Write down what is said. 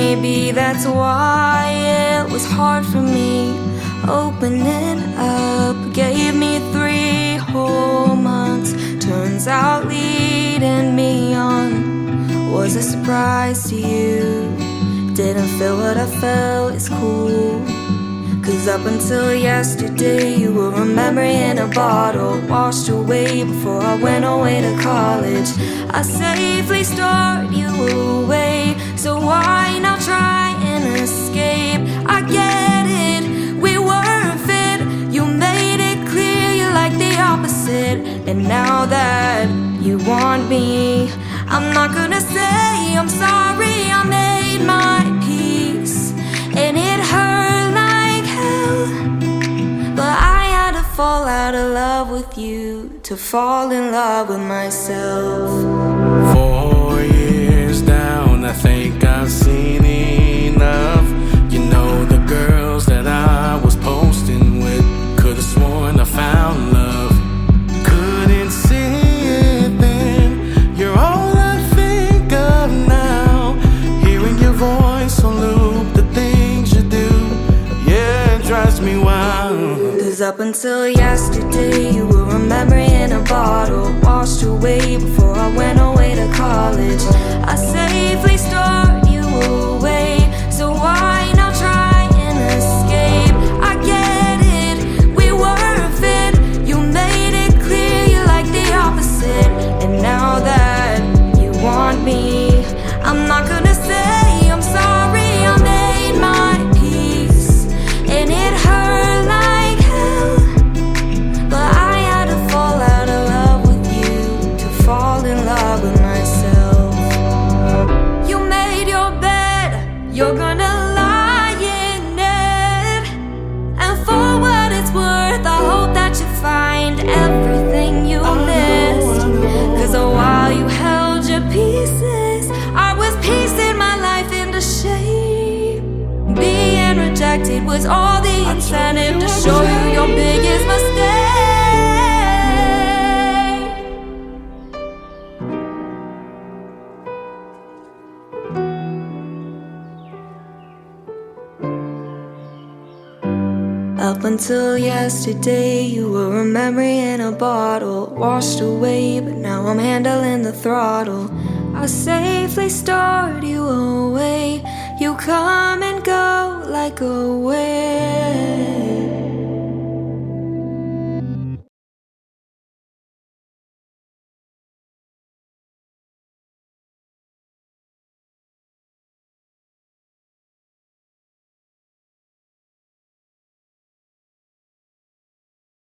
maybe that's why it was hard for me. Opening up gave me 3 whole months. Turns out leading me on was a surprise to you. Didn't feel what I felt, it's cool. Cause up until yesterday you were a memory in a bottle, washed away before I went away to college. I safely stored you away, so why now try and escape? I get it, we weren't fit. You made it clear you like the opposite. And now that you want me, I'm not gonna say I'm sorry. I made my peace and it hurt like hell, but I had to fall out of love with you to fall in love with myself. 4 years down, I think I've seen enough. You know the girls that I was posting with, could've sworn I found love. Couldn't see it then, you're all I think of now. Hearing your voice on loop, the things you do, yeah, it drives me wild. Cause up until yesterday you were a memory in a bottle, washed away before I went away to college. I safely stored you away, so why now try and escape? I get it, we weren't fit. You made it clear you like the opposite. And now that you want me, I'm not gonna say I'm sorry. I made my peace and it hurt like hell, but I had to fall out of love with you to fall in love with myself. You made your bed, you're gonna lie in it. And for what it's worth, I hope that you find everything you missed. Cause while you held your pieces, I was piecing my life into shape. Being rejected was all the incentive to show you your biggest mistake. Up until yesterday you were a memory in a bottle, washed away, but now I'm handling the throttle. I safely stored you away, you come and go like a wave.